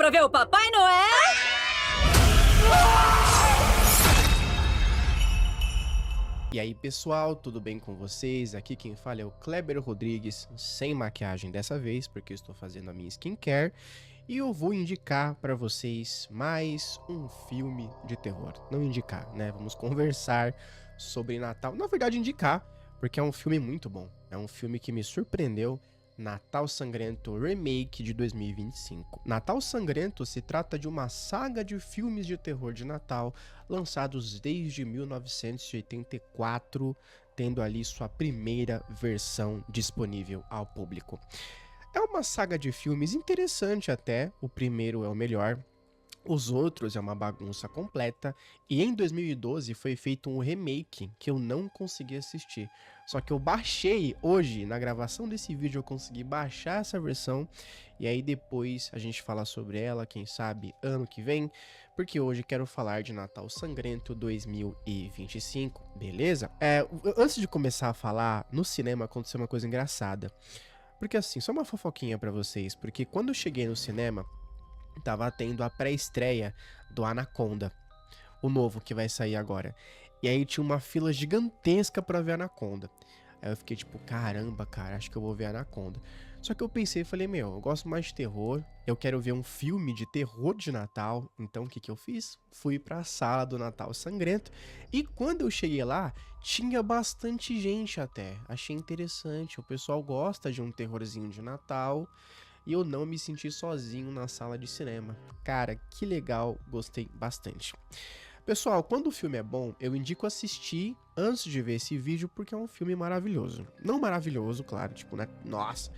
pra ver o Papai Noel? E aí pessoal, tudo bem com vocês? Aqui quem fala é o Kleber Rodrigues, sem maquiagem dessa vez, porque eu estou fazendo a minha skincare. E eu vou indicar para vocês mais um filme de terror. Não indicar, né? Vamos conversar sobre Natal. Na verdade indicar, porque é um filme muito bom. É um filme que me surpreendeu. Natal Sangrento Remake de 2025. Natal Sangrento se trata de uma saga de filmes de terror de Natal lançados desde 1984, tendo ali sua primeira versão disponível ao público. É uma saga de filmes interessante até, o primeiro é o melhor. Os outros é uma bagunça completa, e em 2012 foi feito um remake que eu não consegui assistir. Só que eu baixei hoje, na gravação desse vídeo eu consegui baixar essa versão, e aí depois a gente fala sobre ela, quem sabe ano que vem, porque hoje quero falar de Natal Sangrento 2025, beleza? Antes de começar a falar, no cinema aconteceu uma coisa engraçada. Porque assim, só uma fofoquinha pra vocês, porque quando eu cheguei no cinema, tava tendo a pré-estreia do Anaconda, o novo que vai sair agora. E aí tinha uma fila gigantesca pra ver Anaconda. Aí eu fiquei tipo, caramba, cara, acho que eu vou ver Anaconda. Só que eu pensei e falei, meu, eu gosto mais de terror, eu quero ver um filme de terror de Natal. Então o que que eu fiz? Fui pra sala do Natal Sangrento. E quando eu cheguei lá, tinha bastante gente até. Achei interessante, o pessoal gosta de um terrorzinho de Natal. E eu não me senti sozinho na sala de cinema. Cara, que legal, gostei bastante. Pessoal, quando o filme é bom, eu indico assistir antes de ver esse vídeo, porque é um filme maravilhoso. Não maravilhoso, claro, tipo, né? Nossa.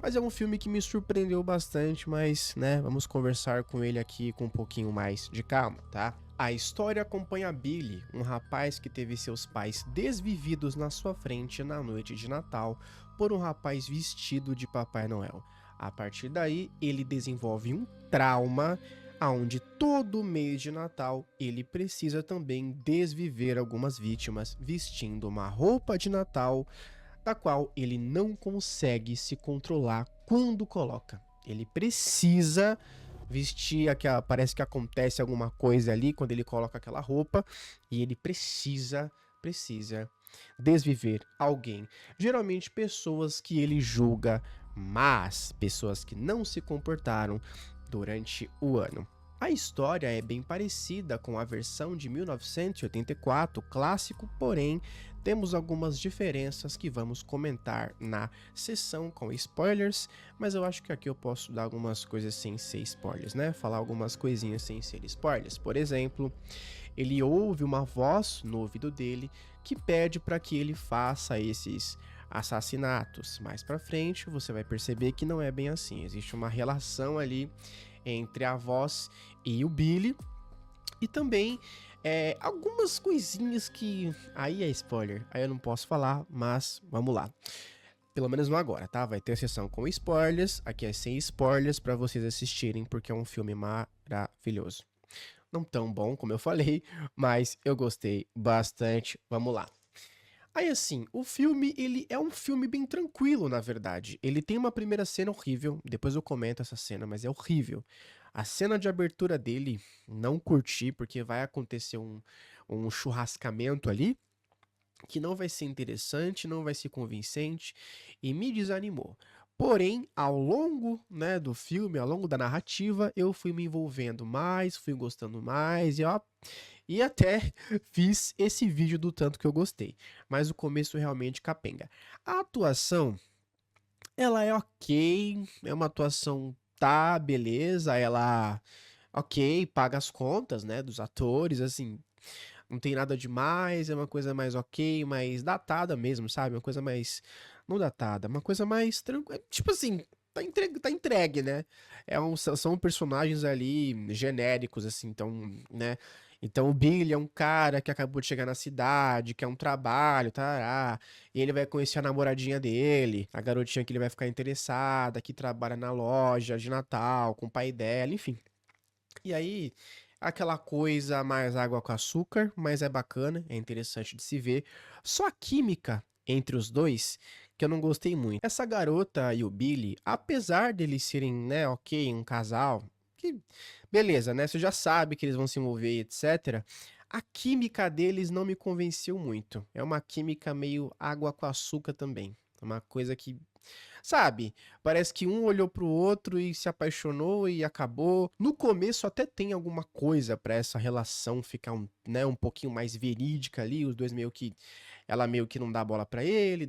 Mas é um filme que me surpreendeu bastante, mas, né, vamos conversar com ele aqui com um pouquinho mais de calma, tá? A história acompanha Billy, um rapaz que teve seus pais desvividos na sua frente na noite de Natal por um rapaz vestido de Papai Noel. A partir daí, ele desenvolve um trauma onde todo mês de Natal ele precisa também desviver algumas vítimas vestindo uma roupa de Natal, da qual ele não consegue se controlar quando coloca. Ele precisa vestir, parece que acontece alguma coisa ali quando ele coloca aquela roupa, e ele precisa desviver alguém. Geralmente pessoas que ele julga, mas pessoas que não se comportaram durante o ano. A história é bem parecida com a versão de 1984, clássico, porém temos algumas diferenças que vamos comentar na sessão com spoilers, mas eu acho que aqui eu posso dar algumas coisas sem ser spoilers, né? Falar algumas coisinhas sem ser spoilers. Por exemplo, ele ouve uma voz no ouvido dele que pede para que ele faça esses assassinatos. Mais pra frente você vai perceber que não é bem assim, existe uma relação ali entre a voz e o Billy, e também algumas coisinhas que aí é spoiler, aí eu não posso falar, mas vamos lá. Pelo menos não agora, tá? Vai ter sessão com spoilers, aqui é sem spoilers pra vocês assistirem, porque é um filme maravilhoso. Não tão bom como eu falei, mas eu gostei bastante. Vamos lá. Aí assim, o filme, ele é um filme bem tranquilo, na verdade. Ele tem uma primeira cena horrível, depois eu comento essa cena, mas é horrível. A cena de abertura dele, não curti, porque vai acontecer um churrascamento ali, que não vai ser interessante, não vai ser convincente, e me desanimou. Porém, ao longo, né, do filme, ao longo da narrativa, eu fui me envolvendo mais, fui gostando mais, e até fiz esse vídeo do tanto que eu gostei. Mas o começo realmente capenga. A atuação, ela é ok, é uma atuação, tá, beleza, ela, ok, paga as contas, né, dos atores, assim, não tem nada demais, é uma coisa mais ok, mais datada mesmo, sabe? Uma coisa mais, não datada, uma coisa mais tranquila, tipo assim, tá entregue, né? São personagens ali genéricos, assim, então, né? Então o Billy é um cara que acabou de chegar na cidade, quer um trabalho, tá? E ele vai conhecer a namoradinha dele, a garotinha que ele vai ficar interessada, que trabalha na loja de Natal, com o pai dela, enfim. E aí, aquela coisa mais água com açúcar, mas é bacana, é interessante de se ver. Só a química entre os dois que eu não gostei muito. Essa garota e o Billy, apesar deles serem, né, ok, um casal, que beleza, né? Você já sabe que eles vão se envolver, etc. A química deles não me convenceu muito. É uma química meio água com açúcar também. É uma coisa que, sabe, parece que um olhou pro outro e se apaixonou e acabou. No começo até tem alguma coisa pra essa relação ficar né, um pouquinho mais verídica ali, os dois meio que ela meio que não dá bola pra ele,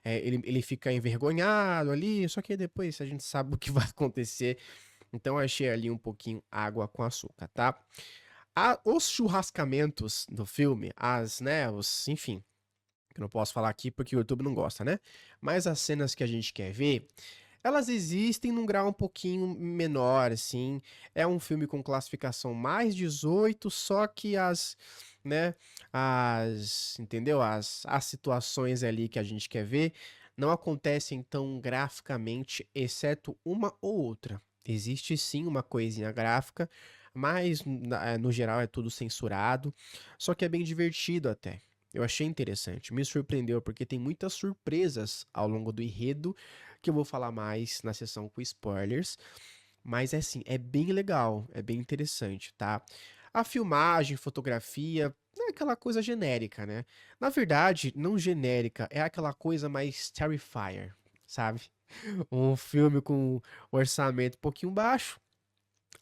ele fica envergonhado ali, só que aí depois a gente sabe o que vai acontecer. Então eu achei ali um pouquinho água com açúcar, tá? Os churrascamentos do filme, né, enfim, que eu não posso falar aqui porque o YouTube não gosta, né? Mas as cenas que a gente quer ver, elas existem num grau um pouquinho menor, assim. É um filme com classificação mais 18, só que né, entendeu? As situações ali que a gente quer ver não acontecem tão graficamente, exceto uma ou outra. Existe sim uma coisinha gráfica, mas no geral é tudo censurado, só que é bem divertido até. Eu achei interessante, me surpreendeu porque tem muitas surpresas ao longo do enredo que eu vou falar mais na sessão com spoilers, mas é assim, é bem legal, é bem interessante, tá? A filmagem, fotografia, não é aquela coisa genérica, né? Na verdade, não genérica, é aquela coisa mais Terrifier, sabe? Um filme com orçamento um pouquinho baixo,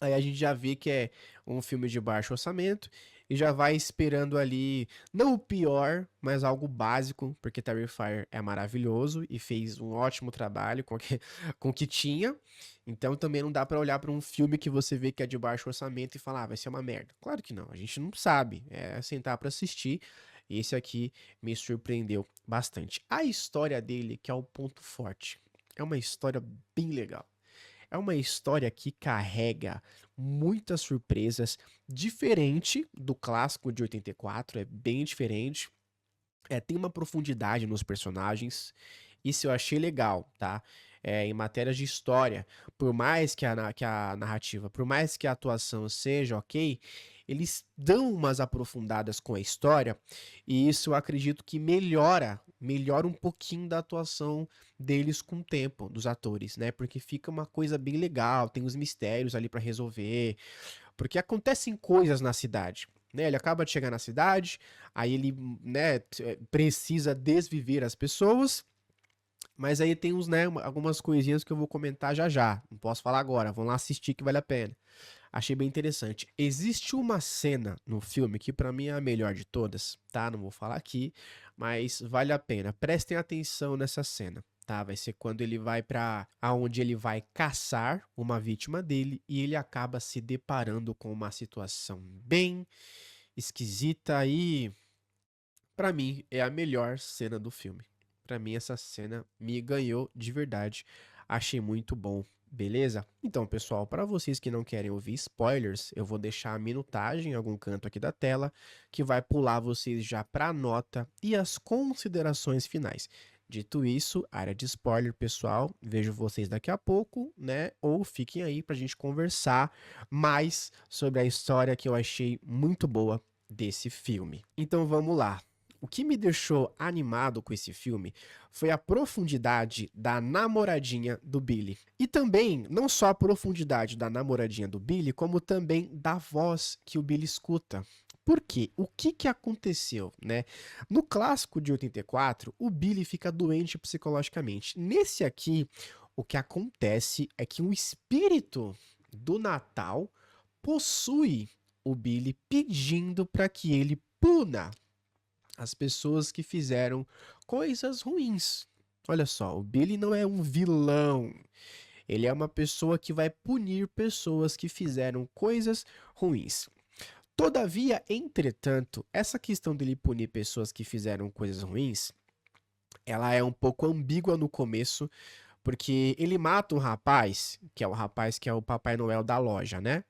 aí a gente já vê que é um filme de baixo orçamento e já vai esperando ali, não o pior, mas algo básico, porque Terrifier é maravilhoso e fez um ótimo trabalho com o que tinha. Então também não dá pra olhar pra um filme que você vê que é de baixo orçamento e falar, ah, vai ser uma merda. Claro que não, a gente não sabe, é sentar pra assistir. Esse aqui me surpreendeu bastante. A história dele, que é o ponto forte, é uma história bem legal. É uma história que carrega muitas surpresas, diferente do clássico de 84, é bem diferente. Tem uma profundidade nos personagens, isso eu achei legal, tá? Em matérias de história, por mais que a narrativa, por mais que a atuação seja ok, eles dão umas aprofundadas com a história, e isso eu acredito que melhora um pouquinho da atuação deles com o tempo, dos atores, né? Porque fica uma coisa bem legal, tem os mistérios ali pra resolver, porque acontecem coisas na cidade. Né, ele acaba de chegar na cidade, aí ele, né, precisa desviver as pessoas, mas aí tem né, algumas coisinhas que eu vou comentar já já. Não posso falar agora, vão lá assistir que vale a pena. Achei bem interessante. Existe uma cena no filme que pra mim é a melhor de todas, tá? Não vou falar aqui, mas vale a pena. Prestem atenção nessa cena, tá? Vai ser quando ele vai pra aonde ele vai caçar uma vítima dele e ele acaba se deparando com uma situação bem esquisita e pra mim é a melhor cena do filme. Pra mim essa cena me ganhou de verdade. Achei muito bom. Beleza? Então, pessoal, para vocês que não querem ouvir spoilers, eu vou deixar a minutagem em algum canto aqui da tela, que vai pular vocês já para a nota e as considerações finais. Dito isso, área de spoiler, pessoal, vejo vocês daqui a pouco, né? Ou fiquem aí pra gente conversar mais sobre a história que eu achei muito boa desse filme. Então vamos lá. O que me deixou animado com esse filme foi a profundidade da namoradinha do Billy. E também, não só a profundidade da namoradinha do Billy, como também da voz que o Billy escuta. Por quê? O que que aconteceu, né? No clássico de 84, o Billy fica doente psicologicamente. Nesse aqui, o que acontece é que um espírito do Natal possui o Billy pedindo para que ele puna as pessoas que fizeram coisas ruins. Olha só, o Billy não é um vilão. Ele é uma pessoa que vai punir pessoas que fizeram coisas ruins. Todavia, entretanto, essa questão dele punir pessoas que fizeram coisas ruins, ela é um pouco ambígua no começo, porque ele mata um rapaz, que é o Papai Noel da loja, né?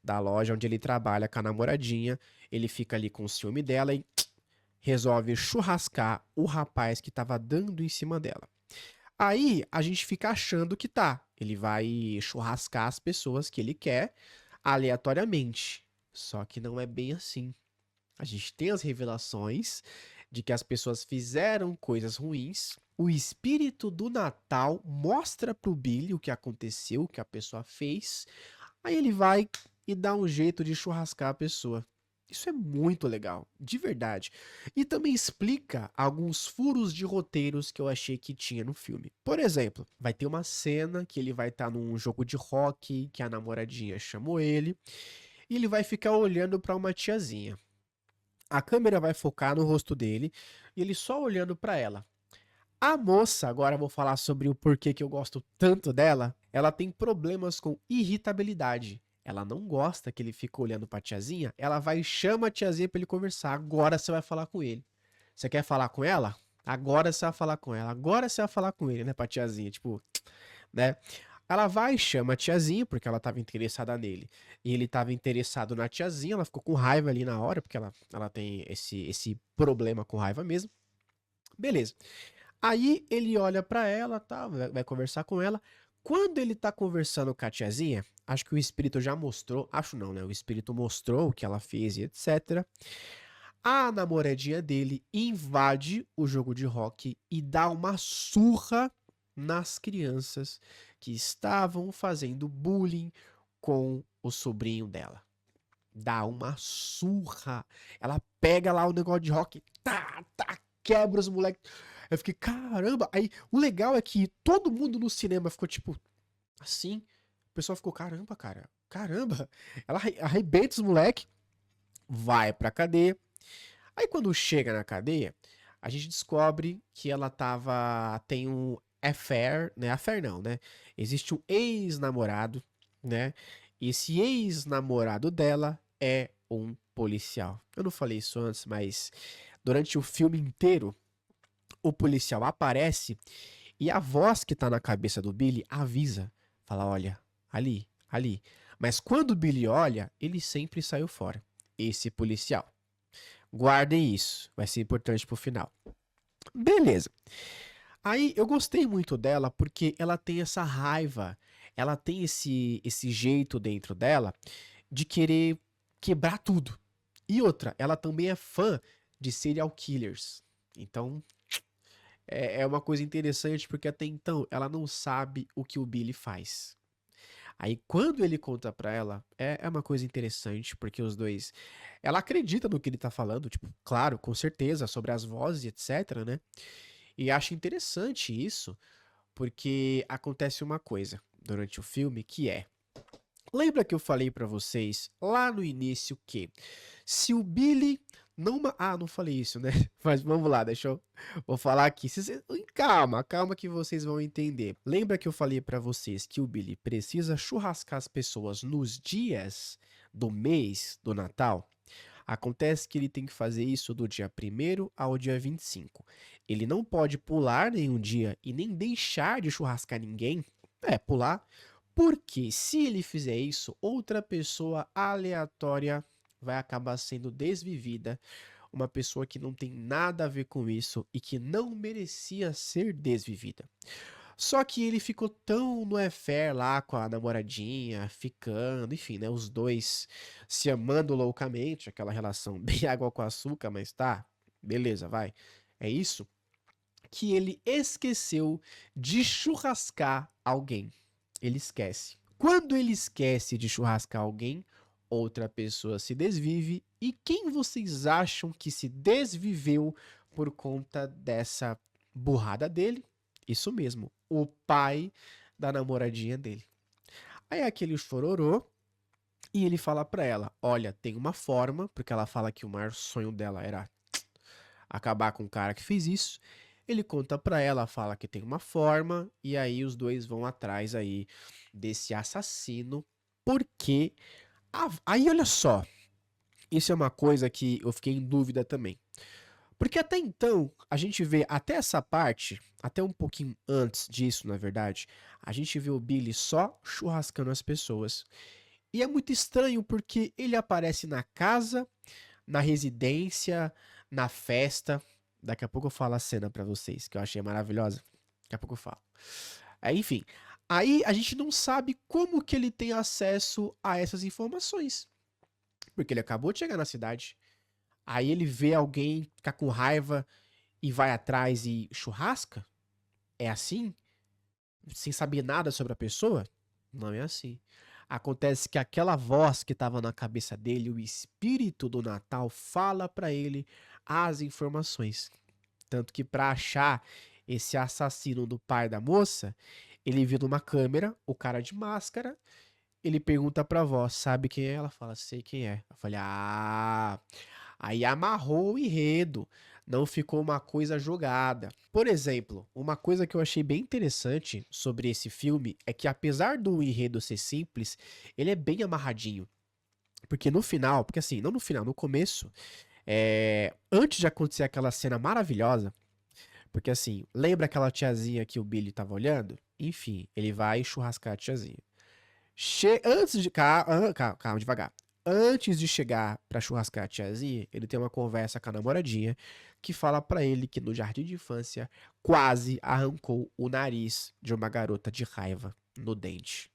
Da loja onde ele trabalha com a namoradinha, ele fica ali com o ciúme dela e resolve churrascar o rapaz que estava dando em cima dela. Aí a gente fica achando que tá. Ele vai churrascar as pessoas que ele quer aleatoriamente. Só que não é bem assim. A gente tem as revelações de que as pessoas fizeram coisas ruins. O espírito do Natal mostra pro Billy o que aconteceu, o que a pessoa fez. Aí ele vai e dá um jeito de churrascar a pessoa. Isso é muito legal, de verdade. E também explica alguns furos de roteiros que eu achei que tinha no filme. Por exemplo, vai ter uma cena que ele vai estar num jogo de rock, que a namoradinha chamou ele, e ele vai ficar olhando para uma tiazinha. A câmera vai focar no rosto dele e ele só olhando para ela. A moça, agora eu vou falar sobre o porquê que eu gosto tanto dela, ela tem problemas com irritabilidade. Ela não gosta que ele fique olhando pra tiazinha, ela vai e chama a tiazinha pra ele conversar. Agora você vai falar com ele. Você quer falar com ela? Agora você vai falar com ela. Agora você vai falar com ele, né, pra tiazinha, tipo, né? Ela vai e chama a tiazinha, porque ela tava interessada nele. E ele tava interessado na tiazinha, ela ficou com raiva ali na hora, porque ela tem esse problema com raiva mesmo. Beleza. Aí ele olha pra ela, tá, vai conversar com ela. Quando ele tá conversando com a tiazinha, acho que o espírito já mostrou, acho não, né? O espírito mostrou o que ela fez e etc. A namoradinha dele invade o jogo de rock e dá uma surra nas crianças que estavam fazendo bullying com o sobrinho dela. Dá uma surra. Ela pega lá o negócio de rock, tá, quebra os moleques. Eu fiquei, caramba. Aí o legal é que todo mundo no cinema ficou tipo assim. O pessoal ficou, caramba, cara. Caramba. Ela arrebenta os moleques, vai pra cadeia. Aí quando chega na cadeia, a gente descobre que ela tem um affair, né? Affair não, né? Existe um ex-namorado, né? E esse ex-namorado dela é um policial. Eu não falei isso antes, mas durante o filme inteiro, o policial aparece e a voz que tá na cabeça do Billy avisa. Fala, olha, ali, ali. Mas quando o Billy olha, ele sempre saiu fora. Esse policial. Guardem isso, vai ser importante pro final. Beleza. Aí eu gostei muito dela porque ela tem essa raiva, ela tem esse jeito dentro dela de querer quebrar tudo. E outra, ela também é fã de serial killers. Então, é uma coisa interessante porque até então ela não sabe o que o Billy faz. Aí quando ele conta pra ela, é uma coisa interessante, porque os dois. Ela acredita no que ele tá falando, tipo, claro, com certeza, sobre as vozes, etc, né? E acho interessante isso, porque acontece uma coisa durante o filme que é. Lembra que eu falei pra vocês lá no início que se o Billy não. Ah, não falei isso, né? Mas vamos lá, deixa eu. Vou falar aqui. Calma, calma que vocês vão entender. Lembra que eu falei pra vocês que o Billy precisa churrascar as pessoas nos dias do mês do Natal? Acontece que ele tem que fazer isso do dia 1º ao dia 25. Ele não pode pular nenhum dia e nem deixar de churrascar ninguém. Pular. Porque se ele fizer isso, outra pessoa aleatória vai acabar sendo desvivida. Uma pessoa que não tem nada a ver com isso e que não merecia ser desvivida. Só que ele ficou tão no affair lá com a namoradinha, ficando, enfim, né? Os dois se amando loucamente, aquela relação bem água com açúcar, mas tá, beleza, vai. É isso que ele esqueceu de churrascar alguém. Ele esquece. Quando ele esquece de churrascar alguém, outra pessoa se desvive. E quem vocês acham que se desviveu por conta dessa burrada dele? Isso mesmo, o pai da namoradinha dele. Aí é aquele chororô e ele fala pra ela, olha, tem uma forma, porque ela fala que o maior sonho dela era acabar com o cara que fez isso. Ele conta pra ela, fala que tem uma forma, e aí os dois vão atrás aí desse assassino, porque... Aí olha só, isso é uma coisa que eu fiquei em dúvida também. Porque até então, a gente vê até essa parte, até um pouquinho antes disso, na verdade, a gente vê o Billy só churrascando as pessoas. E é muito estranho porque ele aparece na casa, na residência, na festa. Daqui a pouco eu falo a cena pra vocês, que eu achei maravilhosa. Daqui a pouco eu falo. Enfim, aí a gente não sabe como que ele tem acesso a essas informações. Porque ele acabou de chegar na cidade. Aí ele vê alguém ficar com raiva e vai atrás e churrasca? É assim? Sem saber nada sobre a pessoa? Não é assim. Acontece que aquela voz que estava na cabeça dele, o espírito do Natal, fala para ele as informações. Tanto que para achar esse assassino do pai da moça, ele viu numa câmera o cara de máscara. Ele pergunta pra voz, sabe quem é? Ela fala, sei quem é. Eu falei, ah, aí amarrou o enredo. Não ficou uma coisa jogada. Por exemplo, uma coisa que eu achei bem interessante sobre esse filme é que apesar do enredo ser simples, ele é bem amarradinho. Porque no final, porque assim, não no final, no começo, antes de acontecer aquela cena maravilhosa, porque assim, lembra aquela tiazinha que o Billy tava olhando? Enfim, ele vai churrascar a tiazinha. Antes de. Calma, devagar. Antes de chegar pra churrascar a tiazinha, ele tem uma conversa com a namoradinha que fala pra ele que no jardim de infância quase arrancou o nariz de uma garota de raiva no dente.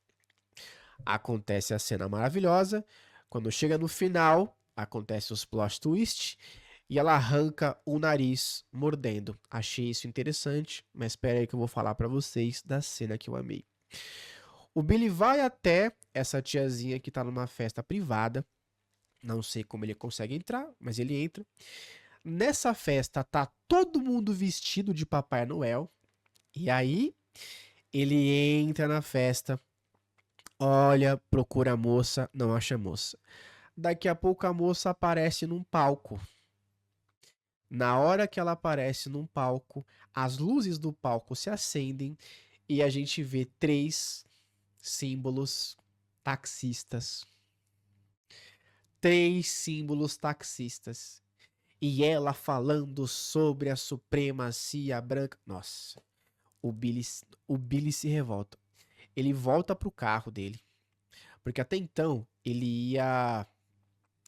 Acontece a cena maravilhosa. Quando chega no final, acontece os plot twist e ela arranca o nariz mordendo. Achei isso interessante, mas espera aí que eu vou falar pra vocês da cena que eu amei. O Billy vai até essa tiazinha que tá numa festa privada. Não sei como ele consegue entrar, mas ele entra. Nessa festa tá todo mundo vestido de Papai Noel. E aí ele entra na festa, olha, procura a moça, não acha a moça. Daqui a pouco a moça aparece num palco. Na hora que ela aparece num palco, as luzes do palco se acendem e a gente vê 3 símbolos taxistas. 3 símbolos taxistas. E ela falando sobre a supremacia branca. Nossa, o Billy se revolta. Ele volta pro carro dele. Porque até então, ele ia.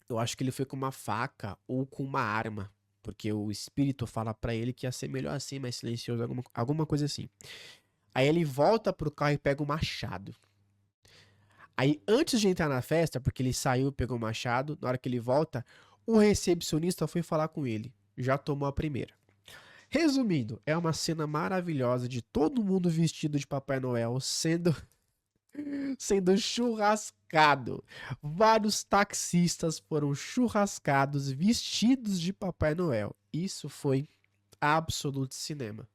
Eu acho que ele foi com uma faca ou com uma arma. Porque o espírito fala pra ele que ia ser melhor assim, mais silencioso, alguma coisa assim. Aí ele volta pro carro e pega o machado. Aí, antes de entrar na festa, porque ele saiu, pegou o machado, na hora que ele volta, o recepcionista foi falar com ele. Já tomou a primeira. Resumindo, é uma cena maravilhosa de todo mundo vestido de Papai Noel sendo churrascado. Vários taxistas foram churrascados vestidos de Papai Noel. Isso foi absoluto cinema.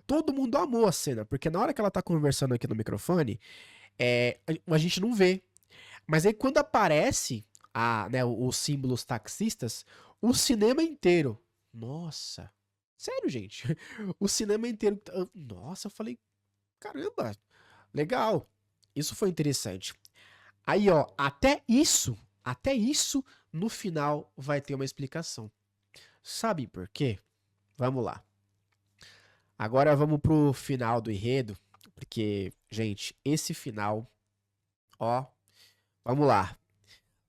Todo mundo amou a cena, porque na hora que ela tá conversando aqui no microfone, a gente não vê. Mas aí quando aparece os símbolos taxistas, o cinema inteiro. Nossa. Sério, gente. O cinema inteiro. Nossa, eu falei, caramba, legal. Isso foi interessante. Aí, ó, até isso, no final vai ter uma explicação. Sabe por quê? Vamos lá. Agora vamos pro final do enredo, porque, gente, esse final, ó, vamos lá.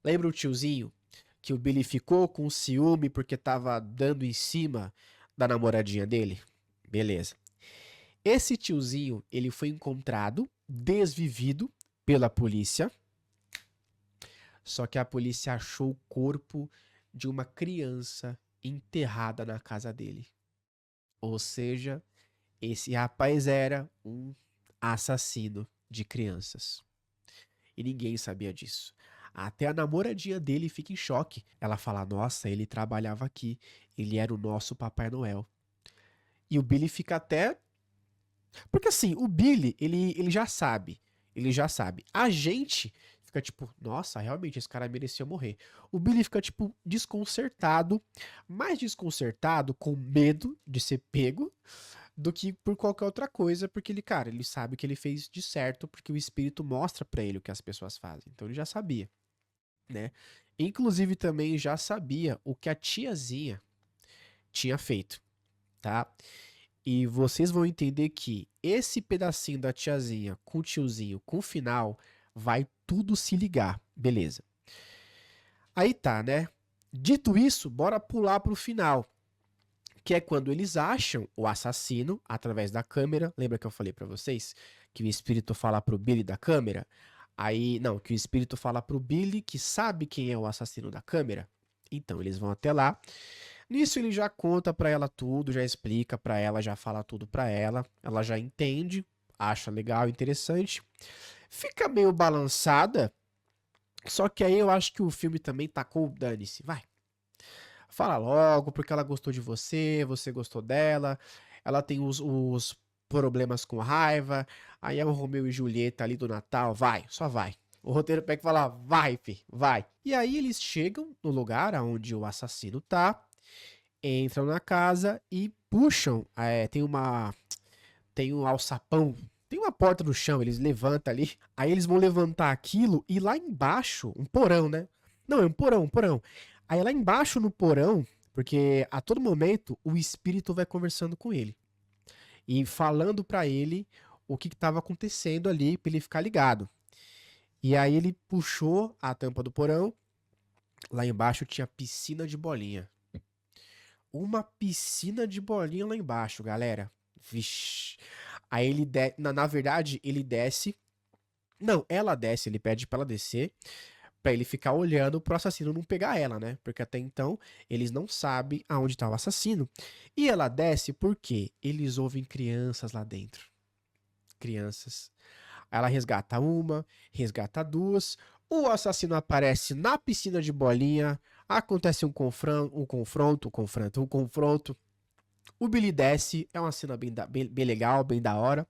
Lembra o tiozinho que o Billy ficou com ciúme porque tava dando em cima da namoradinha dele? Beleza. Esse tiozinho, ele foi encontrado desvivido pela polícia. Só que a polícia achou o corpo de uma criança enterrada na casa dele. Ou seja, esse rapaz era um assassino de crianças. E ninguém sabia disso. Até a namoradinha dele fica em choque. Ela fala, nossa, ele trabalhava aqui. Ele era o nosso Papai Noel. E o Billy fica até... Porque assim, o Billy, ele já sabe. Ele já sabe. A gente fica tipo, nossa, realmente esse cara merecia morrer. O Billy fica tipo desconcertado. Mais desconcertado, com medo de ser pego, do que por qualquer outra coisa, porque ele sabe que ele fez de certo, porque o espírito mostra pra ele o que as pessoas fazem. Então ele já sabia, né? Inclusive também já sabia o que a tiazinha tinha feito, tá? E vocês vão entender que esse pedacinho da tiazinha com o tiozinho com o final vai tudo se ligar, beleza? Aí tá, né? Dito isso, bora pular pro final, que é quando eles acham o assassino através da câmera. Lembra que eu falei pra vocês que o espírito fala pro Billy da câmera? Aí, não, que o espírito fala pro Billy que sabe quem é o assassino da câmera. Então, eles vão até lá. Nisso ele já conta pra ela tudo, já explica pra ela, já fala tudo pra ela. Ela já entende, acha legal, interessante. Fica meio balançada, só que aí eu acho que o filme também tacou o dane-se. Vai, fala logo, porque ela gostou de você, você gostou dela, ela tem os problemas com raiva, aí é o Romeu e Julieta ali do Natal, vai, só vai. O roteiro pega e fala, vai, fi, vai. E aí eles chegam no lugar onde o assassino tá, entram na casa e puxam, tem um alçapão, tem uma porta no chão, eles levantam ali, aí eles vão levantar aquilo e lá embaixo, um porão, né? Não, é um porão. Aí lá embaixo no porão, porque a todo momento o espírito vai conversando com ele e falando pra ele o que estava acontecendo ali pra ele ficar ligado. E aí ele puxou a tampa do porão, lá embaixo tinha piscina de bolinha. Uma piscina de bolinha lá embaixo, galera. Vixe. Aí na verdade, ele desce. Não, ela desce, ele pede pra ela descer. Pra ele ficar olhando pro assassino não pegar ela, né? Porque até então eles não sabem aonde tá o assassino. E ela desce porque eles ouvem crianças lá dentro. Crianças. Ela resgata uma, resgata duas. O assassino aparece na piscina de bolinha. Acontece um confronto. O Billy desce, é uma cena bem legal, bem da hora.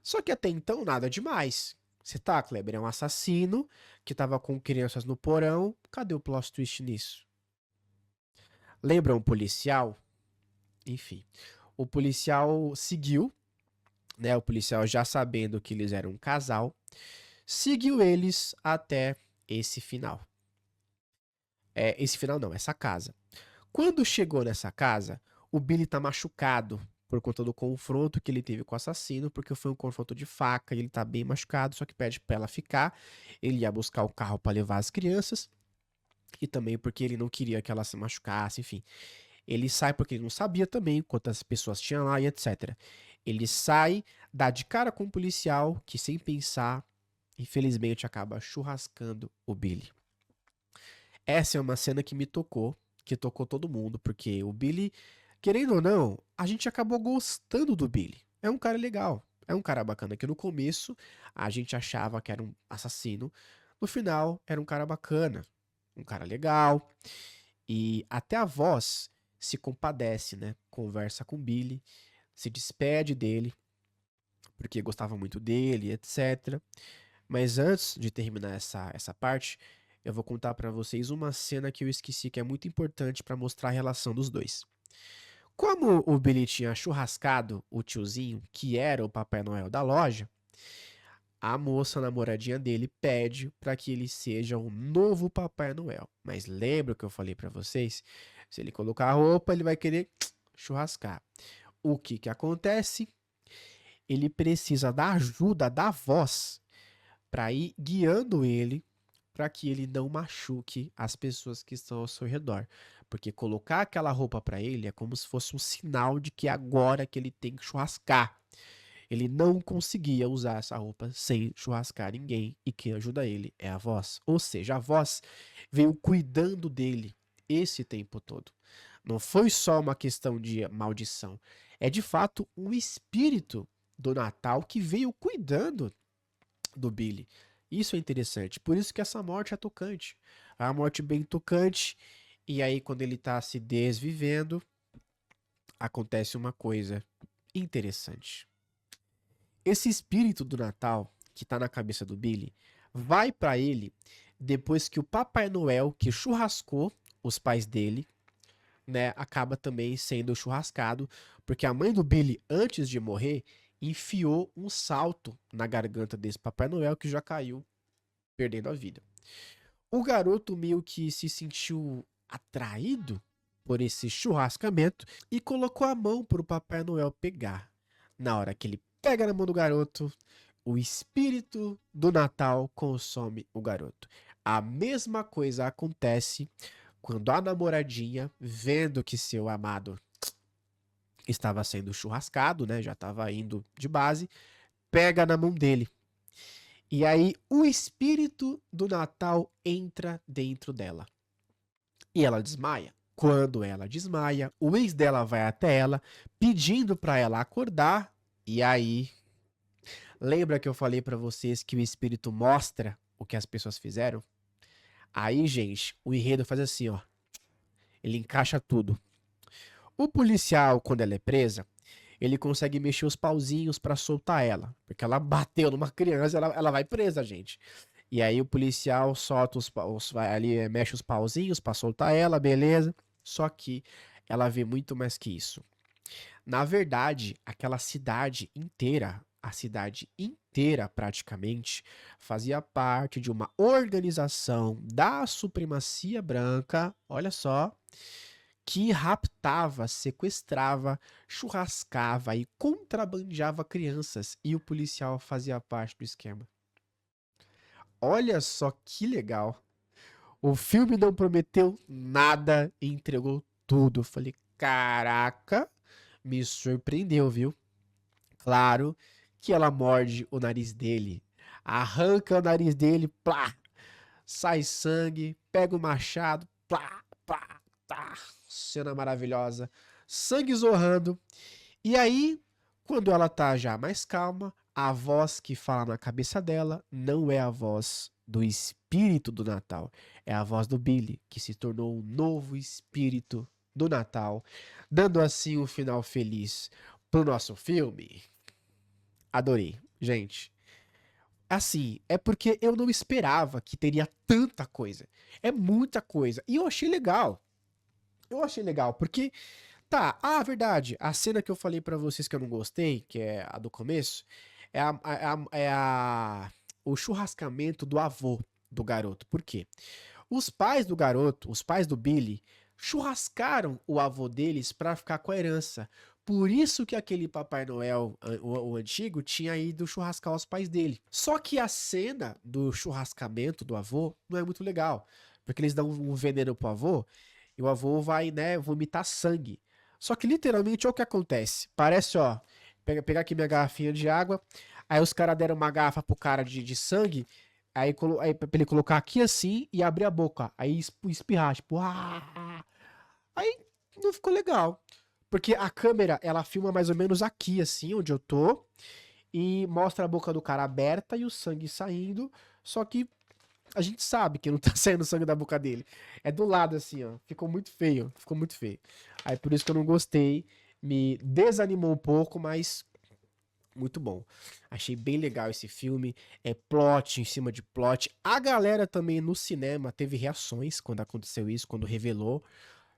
Só que até então nada demais. Você tá, Kleber? É um assassino que tava com crianças no porão. Cadê o plot twist nisso? Lembra um policial? Enfim. O policial seguiu, né? O policial já sabendo que eles eram um casal, seguiu eles até esse final. Esse final não, essa casa. Quando chegou nessa casa, o Billy tá machucado por conta do confronto que ele teve com o assassino, porque foi um confronto de faca e ele tá bem machucado, só que pede pra ela ficar. Ele ia buscar o carro pra levar as crianças e também porque ele não queria que ela se machucasse, enfim. Ele sai porque ele não sabia também quantas pessoas tinha lá e etc. Ele sai, dá de cara com o policial, que sem pensar, infelizmente acaba churrascando o Billy. Essa é uma cena que tocou todo mundo, porque o Billy, querendo ou não, a gente acabou gostando do Billy. É um cara legal, é um cara bacana, que no começo a gente achava que era um assassino, no final era um cara bacana, um cara legal, e até a voz se compadece, né? Conversa com o Billy, se despede dele, porque gostava muito dele, etc. Mas antes de terminar essa parte, eu vou contar pra vocês uma cena que eu esqueci que é muito importante pra mostrar a relação dos dois. Como o Billy tinha churrascado o tiozinho, que era o Papai Noel da loja, a moça namoradinha dele pede pra que ele seja o novo Papai Noel. Mas lembra o que eu falei pra vocês? Se ele colocar a roupa, ele vai querer churrascar. O que que acontece? Ele precisa da ajuda da voz para ir guiando ele para que ele não machuque as pessoas que estão ao seu redor. Porque colocar aquela roupa para ele é como se fosse um sinal de que agora que ele tem que churrascar. Ele não conseguia usar essa roupa sem churrascar ninguém e quem ajuda ele é a voz. Ou seja, a voz veio cuidando dele esse tempo todo. Não foi só uma questão de maldição, é de fato um espírito do Natal que veio cuidando do Billy. Isso é interessante, por isso que essa morte é tocante. É uma morte bem tocante, e aí quando ele tá se desvivendo, acontece uma coisa interessante. Esse espírito do Natal que tá na cabeça do Billy vai pra ele depois que o Papai Noel, que churrascou os pais dele, né, acaba também sendo churrascado, porque a mãe do Billy, antes de morrer, enfiou um salto na garganta desse Papai Noel que já caiu perdendo a vida. O garoto meio que se sentiu atraído por esse churrascamento e colocou a mão para o Papai Noel pegar. Na hora que ele pega na mão do garoto, o espírito do Natal consome o garoto. A mesma coisa acontece quando a namoradinha, vendo que seu amado estava sendo churrascado, né, já estava indo de base, pega na mão dele. E aí o espírito do Natal entra dentro dela. E ela desmaia. Quando ela desmaia, o ex dela vai até ela, pedindo para ela acordar, e aí Lembra que eu falei pra vocês que o espírito mostra o que as pessoas fizeram? Aí, gente, o enredo faz assim, ó. Ele encaixa tudo. O policial, quando ela é presa, ele consegue mexer os pauzinhos pra soltar ela. Porque ela bateu numa criança, ela vai presa, gente. E aí o policial solta ali, mexe os pauzinhos pra soltar ela, beleza. Só que ela vê muito mais que isso. Na verdade, aquela cidade inteira, a cidade inteira praticamente, fazia parte de uma organização da supremacia branca, olha só, que raptava, sequestrava, churrascava e contrabandeava crianças, e o policial fazia parte do esquema. Olha só que legal. O filme não prometeu nada e entregou tudo. Eu falei, caraca, me surpreendeu, viu? Claro que ela morde o nariz dele, arranca o nariz dele, plá, sai sangue, pega o machado, plá, plá, tá, cena maravilhosa, sangue zorrando. E aí, quando ela tá já mais calma, a voz que fala na cabeça dela não é a voz do espírito do Natal, é a voz do Billy, que se tornou um novo espírito do Natal, dando assim um final feliz pro nosso filme. Adorei, gente. Assim, é porque eu não esperava que teria tanta coisa. É muita coisa. E eu achei legal. Eu achei legal, porque tá, verdade, a cena que eu falei pra vocês que eu não gostei, que é a do começo, é o churrascamento do avô do garoto. Por quê? Os pais do garoto, os pais do Billy, churrascaram o avô deles pra ficar com a herança. Por isso que aquele Papai Noel, o antigo, tinha ido churrascar os pais dele. Só que a cena do churrascamento do avô não é muito legal. Porque eles dão um veneno pro avô e o avô vai, né, vomitar sangue. Só que literalmente olha o que acontece. Parece, ó, pegar aqui minha garrafinha de água. Aí os caras deram uma garrafa pro cara de sangue. Aí pra ele colocar aqui assim e abrir a boca. Aí espirrar, tipo, ah. Aí não ficou legal. Porque a câmera, ela filma mais ou menos aqui, assim, onde eu tô. E mostra a boca do cara aberta e o sangue saindo. Só que a gente sabe que não tá saindo sangue da boca dele. É do lado, assim, ó. Ficou muito feio. Ficou muito feio. Aí por isso que eu não gostei. Me desanimou um pouco, mas muito bom. Achei bem legal esse filme. É plot em cima de plot. A galera também no cinema teve reações quando aconteceu isso, quando revelou.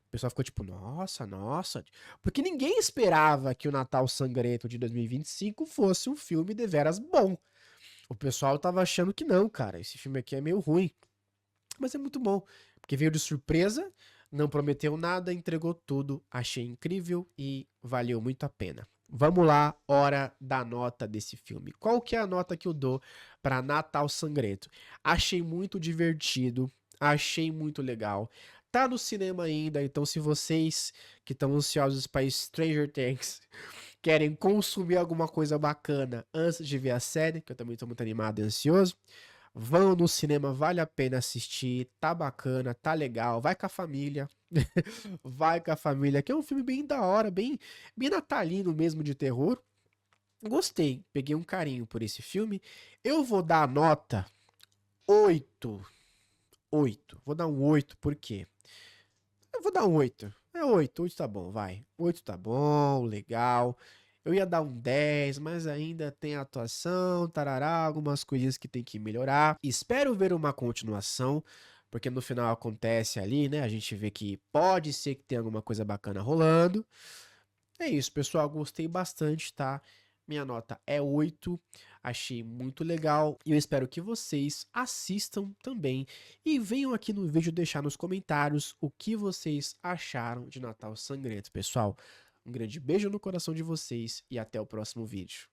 O pessoal ficou tipo, nossa, nossa. Porque ninguém esperava que o Natal Sangrento de 2025 fosse um filme deveras bom. O pessoal tava achando que não, cara. Esse filme aqui é meio ruim. Mas é muito bom. Porque veio de surpresa, não prometeu nada, entregou tudo. Achei incrível e valeu muito a pena. Vamos lá, hora da nota desse filme. Qual que é a nota que eu dou para Natal Sangrento? Achei muito divertido, achei muito legal. Tá no cinema ainda, então se vocês que estão ansiosos para Stranger Things querem consumir alguma coisa bacana antes de ver a série, que eu também tô muito animado e ansioso, vão no cinema, vale a pena assistir, tá bacana, tá legal, vai com a família, vai com a família, que é um filme bem da hora, bem natalino mesmo de terror. Gostei, peguei um carinho por esse filme. Eu vou dar a nota 8, 8. Vou dar um 8, por quê? Eu vou dar um 8. É 8, 8 tá bom, vai. 8 tá bom, legal. Eu ia dar um 10, mas ainda tem atuação, tarará, algumas coisinhas que tem que melhorar. Espero ver uma continuação, porque no final acontece ali, né? A gente vê que pode ser que tenha alguma coisa bacana rolando. É isso, pessoal. Gostei bastante, tá? Minha nota é 8. Achei muito legal. E eu espero que vocês assistam também. E venham aqui no vídeo deixar nos comentários o que vocês acharam de Natal Sangrento, pessoal. Um grande beijo no coração de vocês e até o próximo vídeo.